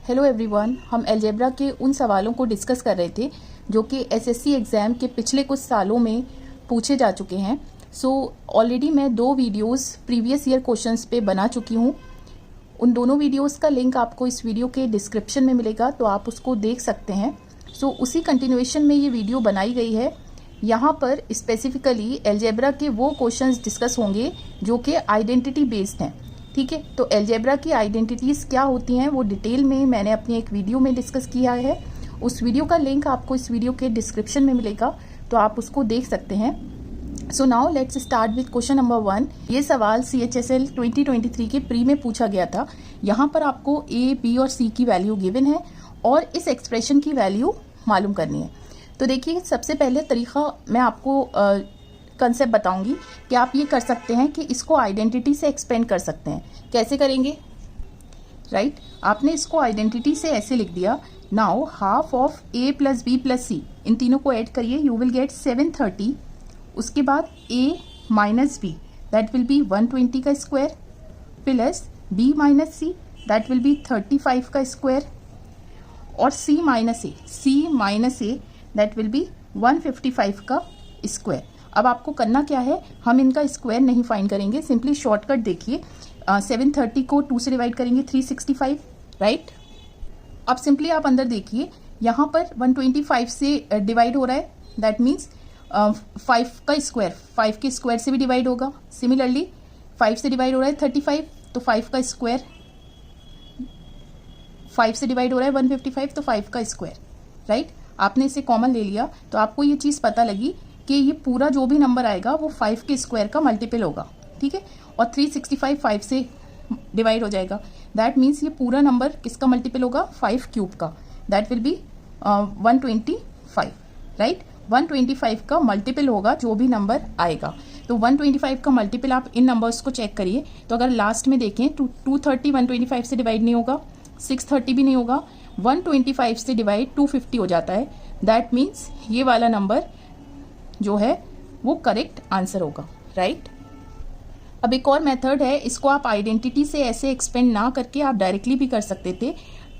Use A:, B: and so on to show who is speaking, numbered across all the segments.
A: Hello everyone, हम algebra के उन सवालों को डिस्कस कर रहे थे जो कि एसएससी एग्ज़ाम के पिछले कुछ सालों में पूछे जा चुके हैं। ऑलरेडी मैं 2 वीडियोस प्रीवियस ईयर क्वेश्चंस पे बना चुकी हूँ। उन दोनों वीडियोस का लिंक आपको इस वीडियो के डिस्क्रिप्शन में मिलेगा, तो आप उसको देख सकते हैं। उसी कंटिन्यूएशन में ये वीडियो बनाई गई है। यहाँ पर स्पेसिफिकली अलजेब्रा के वो क्वेश्चंस डिस्कस होंगे जो कि आइडेंटिटी बेस्ड हैं। ठीक है, तो अलजेब्रा की आइडेंटिटीज़ क्या होती हैं वो डिटेल में मैंने अपनी एक वीडियो में डिस्कस किया है। उस वीडियो का लिंक आपको इस वीडियो के डिस्क्रिप्शन में मिलेगा, तो आप उसको देख सकते हैं। So now let's start with question number 1। ये सवाल CHSL 2023 के प्री में पूछा गया था। यहाँ पर आपको A, B और C की वैल्यू गिवन है और इस एक्सप्रेशन की वैल्यू मालूम करनी है। तो देखिए, सबसे पहले तरीका मैं आपको कंसेप्ट बताऊंगी कि आप ये कर सकते हैं कि इसको आइडेंटिटी से एक्सपेंड कर सकते हैं। कैसे करेंगे? राइट, आपने इसको आइडेंटिटी से ऐसे लिख दिया, now half of A plus B plus C, इन तीनों को ऐड करिए, यू विल गेट 730। उसके बाद A minus B that will B 120 का square plus B minus C that will B 35 का स्क्वायर और C minus A that will B 155 का square. अब आपको करना क्या है, हम इनका स्क्वायर नहीं फाइंड करेंगे, सिंपली शॉर्टकट देखिए। 730 को 2 से डिवाइड करेंगे 365, राइट। अब सिंपली आप अंदर देखिए, यहाँ पर 125 से डिवाइड हो रहा है, दैट मीन्स 5 का स्क्वायर 5 के स्क्वायर से भी डिवाइड होगा। सिमिलरली 5 से डिवाइड हो रहा है 35, तो 5 का स्क्वायर 5 से डिवाइड हो रहा है 155, तो 5 का स्क्वायर, राइट। आपने इसे कॉमन ले लिया तो आपको ये चीज़ पता लगी कि ये पूरा जो भी नंबर आएगा वो 5 के स्क्वायर का मल्टीपल होगा, ठीक है। और 365 5 से डिवाइड हो जाएगा, दैट मीन्स ये पूरा नंबर किसका मल्टीपल होगा? 5 क्यूब का, दैट विल बी 125, राइट। 125 का मल्टीपल होगा जो भी नंबर आएगा। तो 125 का मल्टीपल आप इन नंबर्स को चेक करिए। तो अगर लास्ट में देखें तो 230 125 से डिवाइड नहीं होगा, 630 भी नहीं होगा, 125 से डिवाइड 250 हो जाता है, दैट मीन्स ये वाला नंबर जो है वो करेक्ट आंसर होगा, राइट। अब एक और मेथड है, इसको आप आइडेंटिटी से ऐसे एक्सपेंड ना करके आप डायरेक्टली भी कर सकते थे।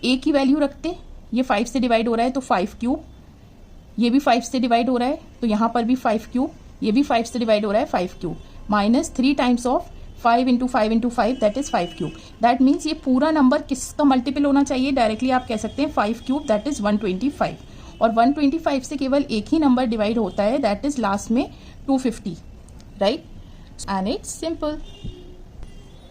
A: A की वैल्यू रखते, ये 5 से डिवाइड हो रहा है तो 5 क्यूब, ये भी 5 से डिवाइड हो रहा है तो यहाँ पर भी 5 क्यूब, ये भी 5 से डिवाइड हो रहा है 5 cube, minus 3 times of 5 into 5 into 5 that is 5 cube. That means ये पूरा नंबर किसका मल्टीपल होना चाहिए? डायरेक्टली आप कह सकते हैं 5 क्यूब दैट इज 125, और 125 से केवल एक ही नंबर डिवाइड होता है, दैट इज लास्ट में 250, right. And it's simple.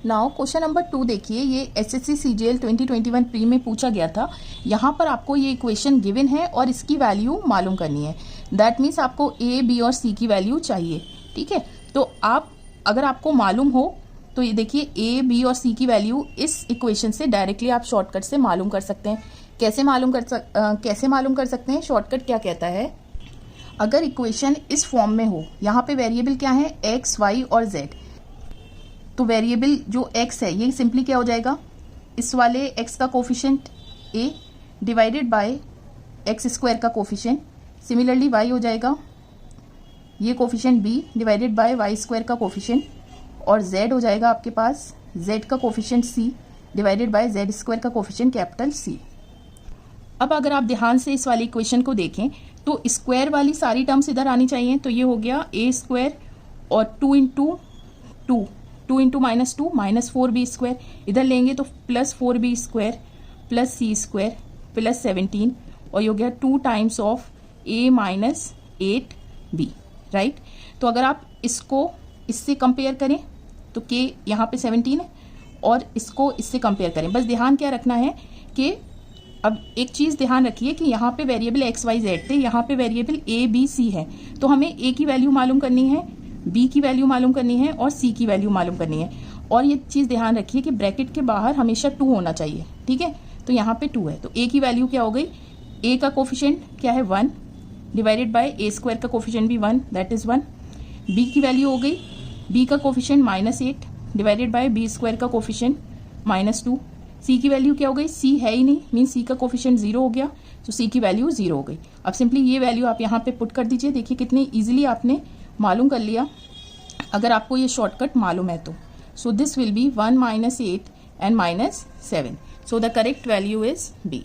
A: Now question number 2 देखिए, ये SSC CGL 2021 प्री में पूछा गया था। यहाँ पर आपको ये इक्वेशन गिवन है और इसकी वैल्यू मालूम करनी है, दैट मीन्स आपको A, B और C की वैल्यू चाहिए, ठीक है। तो आप अगर आपको मालूम हो तो ये देखिए A, B और C की वैल्यू इस इक्वेशन से डायरेक्टली आप शॉर्टकट से मालूम कर सकते हैं। कैसे मालूम कर सकते हैं? शॉर्टकट क्या कहता है, अगर इक्वेशन इस फॉर्म में हो, यहाँ पे वेरिएबल क्या है? x, y और z। तो वेरिएबल जो x है ये सिंपली क्या हो जाएगा, इस वाले x का coefficient a divided by x square का कोफिशिएंट। सिमिलरली y हो जाएगा ये coefficient b divided by y square का कोफिशिएंट, और z हो जाएगा आपके पास z का coefficient c divided by z square का कोफिशिएंट कैपिटल C। अब अगर आप ध्यान से इस वाली इक्वेशन को देखें तो स्क्वायर वाली सारी टर्म्स इधर आनी चाहिए। तो ये हो गया a स्क्वायर और 2 into minus 2 minus 4b square, इधर लेंगे तो plus 4b square plus c square plus 17, और ये हो गया 2 times of a minus 8b, right. तो अगर आप इसको इससे कंपेयर करें तो k यहाँ पे 17 है और इसको इससे कंपेयर करें। बस ध्यान क्या रखना है कि अब एक चीज़ ध्यान रखिए कि यहाँ पे वेरिएबल x, y, z थे, यहाँ पे वेरिएबल a, b, c है। तो हमें a की वैल्यू मालूम करनी है, b की वैल्यू मालूम करनी है और c की वैल्यू मालूम करनी है। और ये चीज़ ध्यान रखिए कि ब्रैकेट के बाहर हमेशा 2 होना चाहिए, ठीक है। तो यहाँ पे 2 है, तो a की वैल्यू क्या हो गई? a का कोफिशिएंट क्या है? 1 डिवाइडेड बाय a स्क्वायर का कोफिशिएंट भी 1 दैट इज 1। b की वैल्यू हो गई b का coefficient -8 divided by b square का कोफिशिएंट -2। c की वैल्यू क्या हो गई? c है ही नहीं, मीन c का कोफिशिएंट 0 हो गया, तो c की वैल्यू 0 हो गई। अब सिंपली ये वैल्यू आप यहाँ पे पुट कर दीजिए। देखिए कितनी इजीली आपने मालूम कर लिया अगर आपको ये शॉर्टकट मालूम है तो। So this will be 1 - 8 and -7। So the correct value is B.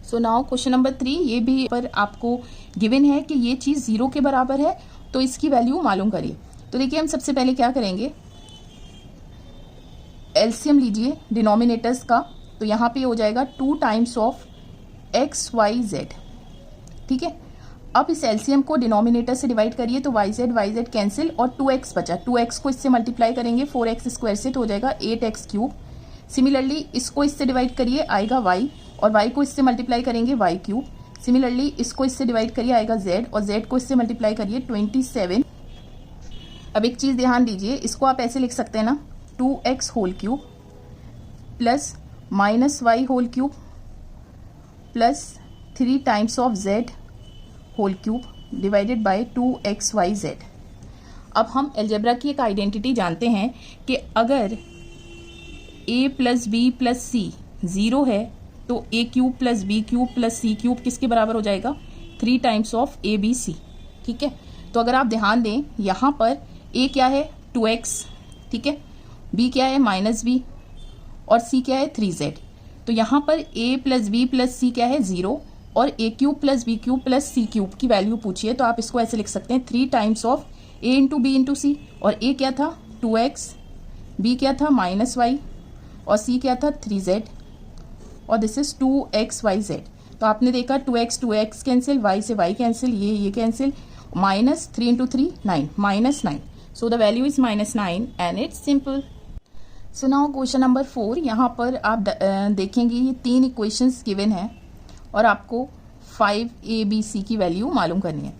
A: So now question number 3, ये भी पर आपको गिवन है कि ये चीज़ 0 के बराबर है, तो इसकी वैल्यू मालूम करिए। तो देखिए हम सबसे पहले क्या करेंगे, एलसीएम लीजिए डिनोमिनेटर्स का। तो यहाँ पे हो जाएगा 2 times of X Y Z, ठीक है। अब इस एलसीएम को डिनोमिनेटर से डिवाइड करिए, तो वाई जेड कैंसिल और 2x बचा। 2x को इससे मल्टीप्लाई करेंगे 4x स्क्वायर से, तो हो जाएगा 8x क्यूब। सिमिलरली इसको इससे डिवाइड करिए, आएगा y, और y को इससे मल्टीप्लाई करेंगे y क्यूब। सिमिलरली इसको इससे डिवाइड करिए, आएगा z, और z को इससे मल्टीप्लाई करिए 27। अब एक चीज़ ध्यान दीजिए, इसको आप ऐसे लिख सकते हैं ना, 2x whole cube plus -y whole cube plus 3 times of z whole cube divided by 2xyz। अब हम अलजेब्रा की एक आइडेंटिटी जानते हैं कि अगर a plus B plus C 0 है तो a cube plus B cube plus C cube किसके बराबर हो जाएगा, 3 times of A B C, ठीक है। तो अगर आप ध्यान दें, यहाँ पर a क्या है 2x, ठीक है, b क्या है -b और c क्या है 3z। तो यहाँ पर a plus B plus C क्या है 0, और a cube plus B cube plus C cube की वैल्यू पूछिए, तो आप इसको ऐसे लिख सकते हैं 3 times of a into B into C. और a क्या था 2x, b क्या था -y और c क्या था 3z, और दिस इज 2xyz। तो आपने देखा 2x कैंसिल, y से y कैंसिल, ये cancel, -3 into 3 9, -9। So the value is -9 and it's simple. So now question number 4, यहाँ पर आप देखेंगे ये 3 इक्वेशंस गिवन है और आपको 5abc की वैल्यू मालूम करनी है।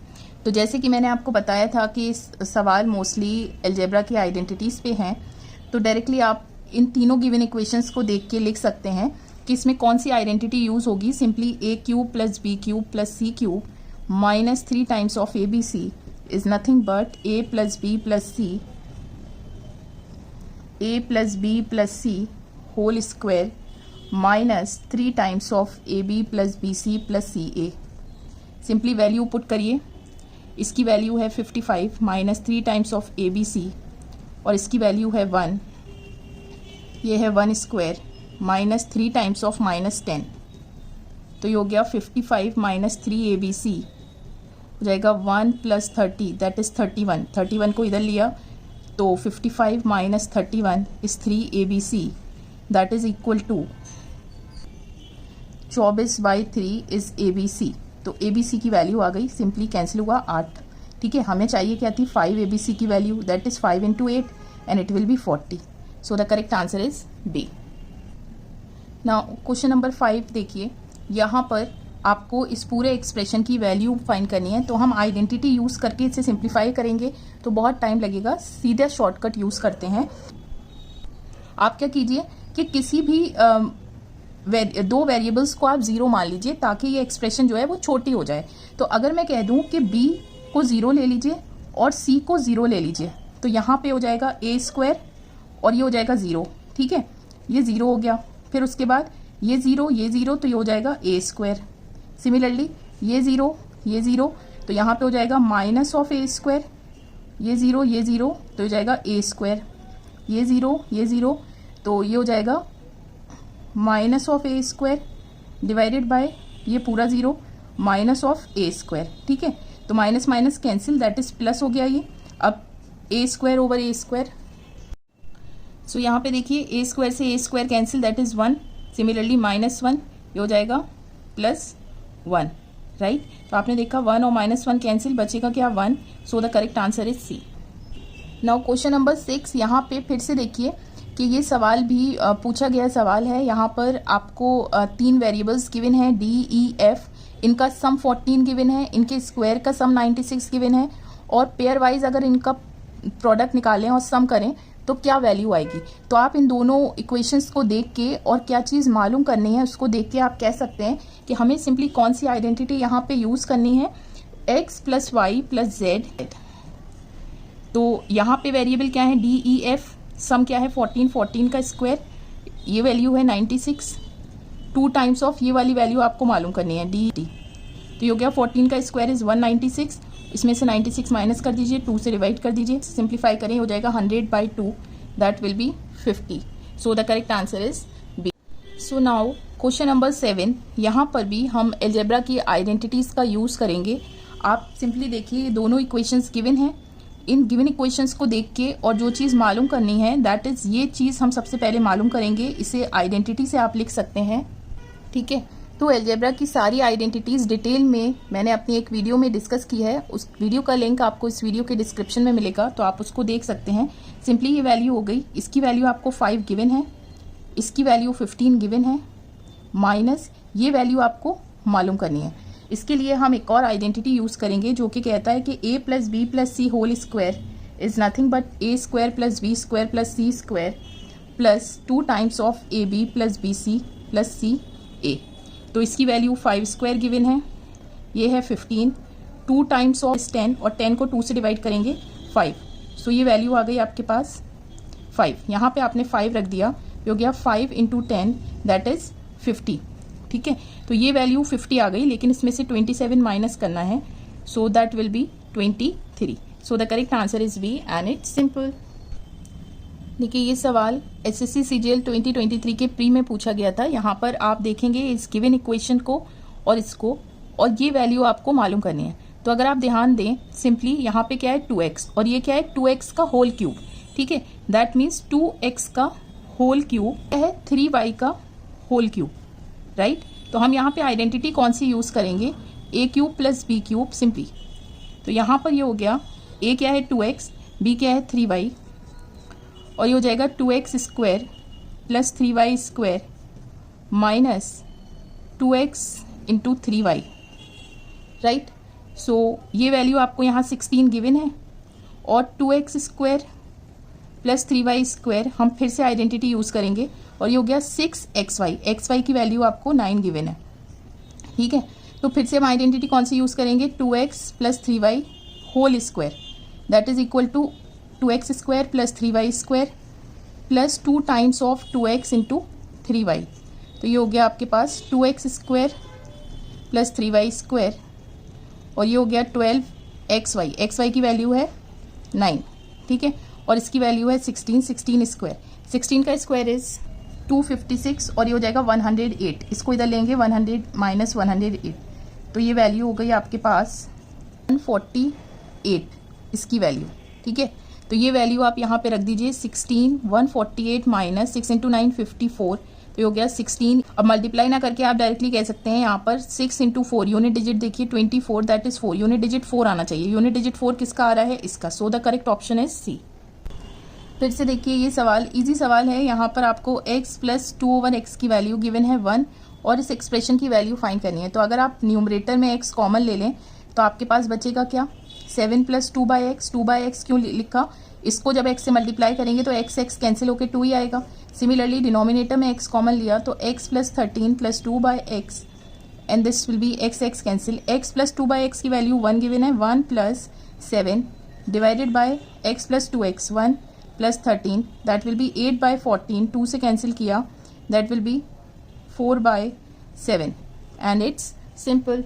A: तो जैसे कि मैंने आपको बताया था कि इस सवाल मोस्टली अलजेब्रा की आइडेंटिटीज़ पे हैं, तो डायरेक्टली आप इन तीनों गिवन इक्वेशंस को देख के लिख सकते हैं कि इसमें कौन सी आइडेंटिटी यूज़ होगी। Simply a cube plus B cube plus C cube -3 times of abc is nothing but a plus B plus C whole square -3 times of AB plus BC plus CA। Simply value put करिए, इसकी value है 55 -3 times of ABC और इसकी value है 1, ये है 1 square -3 times of -10, तो ये हो गया 55 -3 ABC हो जाएगा 1 प्लस 30 दैट इज 31। 31 को इधर लिया तो 55 -31 is 3 ABC that is equal to 24/3 is ABC। तो ABC की वैल्यू आ गई, सिंपली कैंसिल हुआ 8, ठीक है। हमें चाहिए क्या थी 5 ABC की value, that is 5 into 8 and it will be 40। So the correct answer is B। Now question number 5 देखिए, यहाँ पर आपको इस पूरे एक्सप्रेशन की वैल्यू फाइंड करनी है। तो हम आइडेंटिटी यूज़ करके इसे सिंप्लीफाई करेंगे तो बहुत टाइम लगेगा, सीधा शॉर्टकट यूज़ करते हैं। आप क्या कीजिए कि किसी भी दो वेरिएबल्स को आप 0 मान लीजिए ताकि ये एक्सप्रेशन जो है वो छोटी हो जाए। तो अगर मैं कह दूं कि b को 0 ले लीजिए और c को 0 ले लीजिए, तो यहाँ पे हो जाएगा a स्क्वायर और ये हो जाएगा 0, ठीक है, ये 0 हो गया। फिर उसके बाद ये 0 तो ये हो जाएगा a स्क्वायर। सिमिलरली ये 0 तो यहाँ पे हो जाएगा माइनस ऑफ a स्क्वायर, ये 0 तो हो जाएगा a स्क्वायर, ये 0 तो ये हो जाएगा minus of a square divided by ये पूरा 0 माइनस ऑफ a स्क्वायर, ठीक है। तो minus minus cancel that is plus हो गया ये। अब a square over a square, so यहाँ पे देखिए a स्क्वायर से a square cancel that is 1। Similarly -1 ये हो जाएगा +1, राइट। तो आपने देखा 1 और -1 कैंसिल, बचेगा क्या 1। सो the correct answer is C। Now question number 6, यहाँ पे फिर से देखिए कि ये सवाल भी पूछा गया सवाल है। यहाँ पर आपको 3 वेरिएबल्स गिवन है D, E, F, इनका सम 14 गिवन है, इनके स्क्वायर का सम 96 गिवन है, और पेयर वाइज अगर इनका प्रोडक्ट निकालें और सम करें तो क्या वैल्यू आएगी। तो आप इन दोनों इक्वेशंस को देख के और क्या चीज़ मालूम करनी है उसको देख के आप कह सकते हैं कि हमें सिंपली कौन सी आइडेंटिटी यहाँ पे यूज़ करनी है, x plus Y plus Z. तो यहाँ पे वेरिएबल क्या है D, E, F, सम क्या है 14 का स्क्वायर, ये वैल्यू है 96, 2 टाइम्स ऑफ ये वाली वैल्यू आपको मालूम करनी है D। तो ये हो गया 14 का स्क्वायर इज 196, इसमें से 96 माइनस कर दीजिए, 2 से डिवाइड कर दीजिए, सिंप्लीफाई करें हो जाएगा 100/2 that will B 50। So the correct answer is B। So now question number 7, यहाँ पर भी हम एल्जेब्रा की आइडेंटिटीज़ का यूज़ करेंगे। आप सिंपली देखिए, दोनों इक्वेशंस गिवन हैं। इन गिवन इक्वेशंस को देख के और जो चीज़ मालूम करनी है, दैट इज़ ये चीज़ हम सबसे पहले मालूम करेंगे। इसे आइडेंटिटी से आप लिख सकते हैं, ठीक है। तो एल्जेब्रा की सारी आइडेंटिटीज़ डिटेल में मैंने अपनी एक वीडियो में डिस्कस की है। उस वीडियो का लिंक आपको इस वीडियो के डिस्क्रिप्शन में मिलेगा, तो आप उसको देख सकते हैं। सिंपली ये वैल्यू हो गई, इसकी वैल्यू आपको 5 गिवन है, इसकी वैल्यू 15 गिवन है, माइनस ये वैल्यू आपको मालूम करनी है। इसके लिए हम एक और आइडेंटिटी यूज़ करेंगे जो कि कहता है कि a plus B plus C whole square is nothing but a square plus B square plus C square plus 2 times of A B plus B C plus C A. तो इसकी value 5 square given है, ये है 15, 2 times of 10 और 10 को 2 से divide करेंगे 5। सो ये वैल्यू आ गई आपके पास 5। यहाँ पे आपने 5 रख दिया, ये हो गया 5 × 10 दैट इज़ 50, ठीक है। तो ये वैल्यू 50 आ गई, लेकिन इसमें से 27 माइनस करना है, so that will be 23। So the correct answer is B and it's simple. देखिए ये सवाल एसएससी सीजीएल 2023 के प्री में पूछा गया था। यहाँ पर आप देखेंगे इस गिवन इक्वेशन को और इसको, और ये वैल्यू आपको मालूम करनी है। तो अगर आप ध्यान दें, सिंपली यहाँ पे क्या है 2x और ये क्या है 2x का होल क्यूब, ठीक है। दैट मीन्स 2x का होल क्यूब है 3y का होल क्यूब, राइट। तो हम यहाँ पे आइडेंटिटी कौन सी यूज़ करेंगे, a cube plus b cube simply. तो यहाँ पर ये हो गया, a क्या है 2x, b क्या है 3y, और ये हो जाएगा 2x square plus 3y square minus 2x into 3y, right. So ये वैल्यू आपको यहाँ 16 गिवन है, और 2x square plus 3y square हम फिर से आइडेंटिटी यूज़ करेंगे, और ये हो गया 6xy। xy की वैल्यू आपको 9 गिवन है, ठीक है। तो फिर से हम आइडेंटिटी कौन सी यूज़ करेंगे, 2x प्लस 3y whole square that is equal to 2x square plus 3y square plus 2 times of 2x into 3y। तो ये हो गया आपके पास 2x square plus 3y square, और ये हो गया 12xy। xy की वैल्यू है 9, ठीक है, और इसकी वैल्यू है 16 स्क्वायर। 16 का स्क्वायर इज 256, और ये हो जाएगा 108। इसको इधर लेंगे 100 माइनस 108, तो ये वैल्यू हो गई आपके पास 148 इसकी वैल्यू, ठीक है। तो ये वैल्यू आप यहाँ पे रख दीजिए 16, 148 माइनस 6 × 9 54, तो ये हो गया 16। अब मल्टीप्लाई ना करके आप डायरेक्टली कह सकते हैं यहाँ पर 6 × 4, यूनिट डिजिट देखिए 24 दैट इज 4, यूनिट डिजिट 4 आना चाहिए। यूनिट डिजिट 4 किसका आ रहा है, इसका। So the correct option is C. फिर से देखिए ये सवाल इजी सवाल है। यहाँ पर आपको x प्लस 2/x की वैल्यू गिवन है 1, और इस एक्सप्रेशन की वैल्यू फाइंड करनी है। तो अगर आप न्यूमरेटर में x कॉमन ले लें तो आपके पास बचेगा क्या, 7 प्लस 2/x। 2/x क्यों लिखा, इसको जब x से मल्टीप्लाई करेंगे तो x कैंसिल होकर 2 ही आएगा। सिमिलरली डिनोमिनेटर में x कॉमन लिया तो x plus 13 plus 2/x and this will B x cancel. x plus 2/x की वैल्यू 1 गिवन है, 1 plus 7 divided by x plus 2x 1 plus 13 that will B 8/14, 2 से cancel किया that will B 4/7 and it's simple.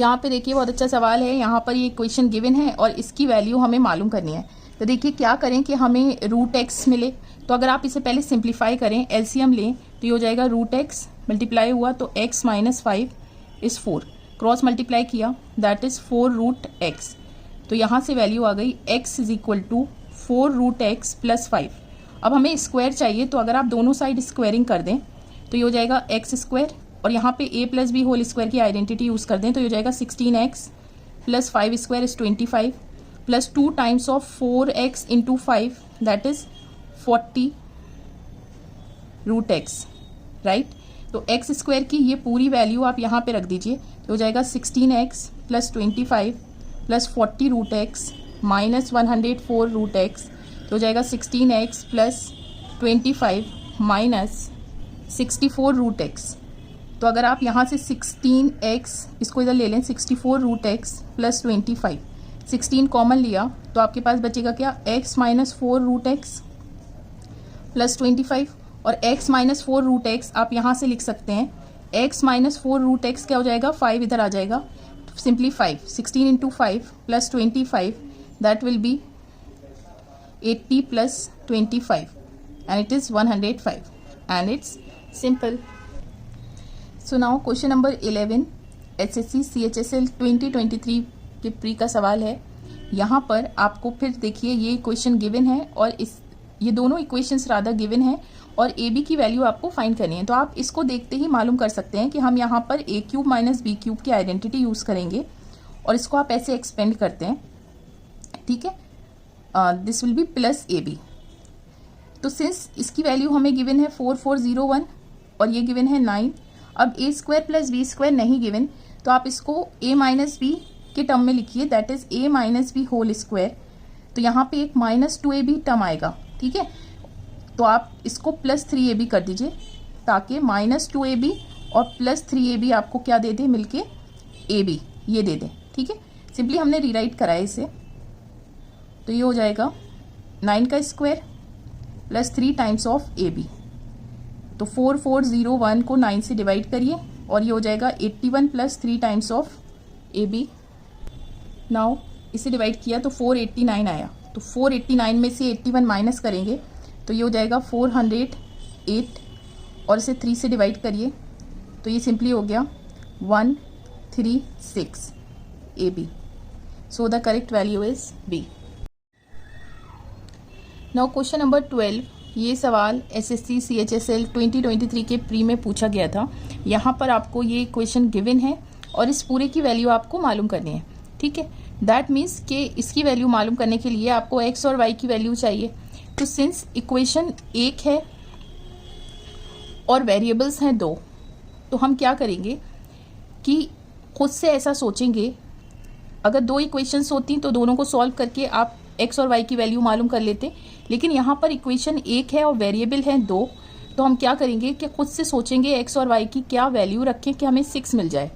A: यहाँ पे देखिए बहुत अच्छा सवाल है। यहाँ पर ये क्वेश्चन गिवन है और इसकी वैल्यू हमें मालूम करनी है। तो देखिए क्या करें कि हमें √x मिले, तो अगर आप इसे पहले सिंप्लीफाई करें, एलसीएम लें, तो ये हो जाएगा √x मल्टीप्लाई हुआ तो x minus 5 is 4, cross multiply किया दैट इज़ 4√x। तो यहाँ से वैल्यू आ गई x is equal to 4√x plus 5। अब हमें स्क्वायर चाहिए, तो अगर आप दोनों साइड स्क्वायरिंग कर दें तो ये हो जाएगा x स्क्वायर, और यहाँ पे a plus B whole square की आइडेंटिटी यूज़ कर दें तो ये हो जाएगा 16x plus 5 square is 25 plus 2 times of 4x into 5 that is 40√x, right. तो x स्क्वायर की ये पूरी वैल्यू आप यहाँ पे रख दीजिए, तो हो जाएगा 16x plus 25 plus 40√x minus 104√x, तो हो जाएगा 16x प्लस 25 माइनस 64√x। तो अगर आप यहाँ से 16x इसको इधर ले लें, 64√x प्लस 25, 16 कॉमन लिया तो आपके पास बचेगा क्या, x माइनस 4√x प्लस 25, और x माइनस 4√x आप यहाँ से लिख सकते हैं, x माइनस 4√x क्या हो जाएगा, 5 इधर आ जाएगा, simply 5, 16 into 5 plus 25 that will B 80 plus 25 and it is 105 and it's simple. So now question number 11 SSC CHSL 2023 के प्री का सवाल है। यहाँ पर आपको फिर देखिए ये इक्वेशन गिवन है और ये दोनों इक्वेशंस रादर गिवन है और ए बी की वैल्यू आपको फाइंड करनी है। तो आप इसको देखते ही मालूम कर सकते हैं कि हम यहाँ पर a cube minus B cube की आइडेंटिटी यूज़ करेंगे और इसको आप ऐसे एक्सपेंड करते हैं, ठीक है। This will be plus A B. तो सिंस इसकी वैल्यू हमें गिवन है 4401 और ये गिवन है 9, अब A square plus B square नहीं गिवन तो आप इसको a माइनस बी के टर्म में लिखिए, that is a minus B whole square. तो यहाँ पे एक -2ab टर्म आएगा, ठीक है। तो आप इसको +3ab कर दीजिए ताकि -2ab और +3ab आपको क्या दे दे मिलके ab ये दे दे, ठीक है। सिंपली हमने रीराइट करा है इसे, तो ये हो जाएगा 9 का square plus 3 times of ab। तो 4401 को 9 से डिवाइड करिए और ये हो जाएगा 81 plus 3 times of ab। Now इसे डिवाइड किया तो 489 आया, तो 489 में से 81 माइनस करेंगे तो ये हो जाएगा 408 और इसे 3 से डिवाइड करिए तो ये सिंपली हो गया 136 AB। So the correct value is B। Now question number 12, ये सवाल SSC CHSL 2023 के प्री में पूछा गया था। यहाँ पर आपको ये क्वेश्चन गिवन है और इस पूरे की वैल्यू आपको मालूम करनी है, ठीक है। दैट मीन्स कि इसकी वैल्यू मालूम करने के लिए आपको x और y की वैल्यू चाहिए। तो सिंस इक्वेशन एक है और वेरिएबल्स हैं 2, तो हम क्या करेंगे कि खुद से ऐसा सोचेंगे, अगर 2 इक्वेशंस होती तो दोनों को सॉल्व करके आप x और y की वैल्यू मालूम कर लेते। लेकिन यहाँ पर इक्वेशन एक है और वेरिएबल हैं 2, तो हम क्या करेंगे कि खुद से सोचेंगे x और y की क्या वैल्यू रखें कि हमें 6 मिल जाए।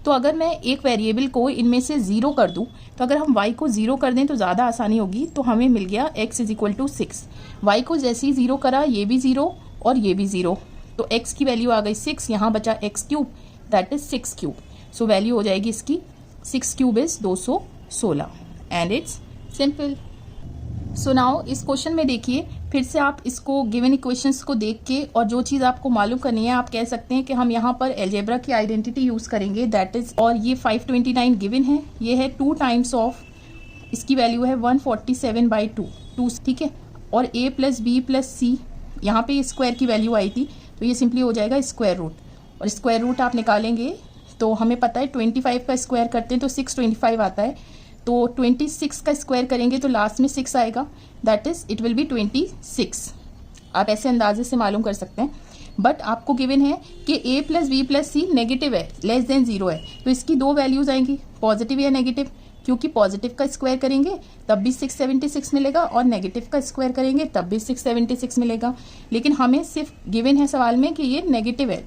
A: तो अगर मैं एक वेरिएबल को इनमें से 0 कर दूं, तो अगर हम y को 0 कर दें तो ज़्यादा आसानी होगी। तो हमें मिल गया x is equal to 6। y को जैसे ही 0 करा ये भी 0 और ये भी 0, तो x की वैल्यू आ गई 6, यहाँ बचा x cube, that is 6 cube. So value हो जाएगी इसकी 6 cube is 216 and it's simple. So now इस क्वेश्चन में देखिए फिर से आप इसको गिवन इक्वेशंस को देख के और जो चीज़ आपको मालूम करनी है आप कह सकते हैं कि हम यहाँ पर एल्जेब्रा की आइडेंटिटी यूज़ करेंगे, दैट इज, और ये 529 गिवन है, ये है 2 टाइम्स ऑफ, इसकी वैल्यू है 147/2, ठीक है। और a प्लस बी प्लस सी, यहाँ पे स्क्वायर की वैल्यू आई थी तो ये सिंपली हो जाएगा स्क्वायर रूट, और स्क्वायर रूट आप निकालेंगे तो हमें पता है 25 का स्क्वायर करते हैं तो 625 आता है, तो 26 का स्क्वायर करेंगे तो लास्ट में 6 आएगा, that is it will be 26। आप ऐसे अंदाजे से मालूम कर सकते हैं। बट आपको गिवन है कि a plus B plus C negative है, लेस देन 0 है, तो इसकी 2 वैल्यूज आएंगी, पॉजिटिव या नेगेटिव, क्योंकि पॉजिटिव का स्क्वायर करेंगे तब भी 676 मिलेगा और नेगेटिव का स्क्वायर करेंगे तब भी 676 मिलेगा। लेकिन हमें सिर्फ गिवन है सवाल में कि ये नेगेटिव है,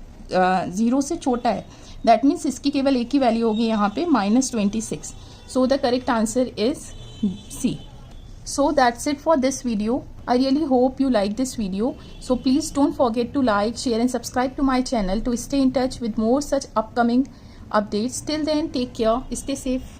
A: 0 से छोटा है, दैट मीन्स इसकी केवल एक ही वैल्यू होगी यहाँ पे -26। So the correct answer is C. So that's it for this video. I really hope you like this video. So please don't forget to like, share and subscribe to my channel to stay in touch with more such upcoming updates. Till then, take care, stay safe.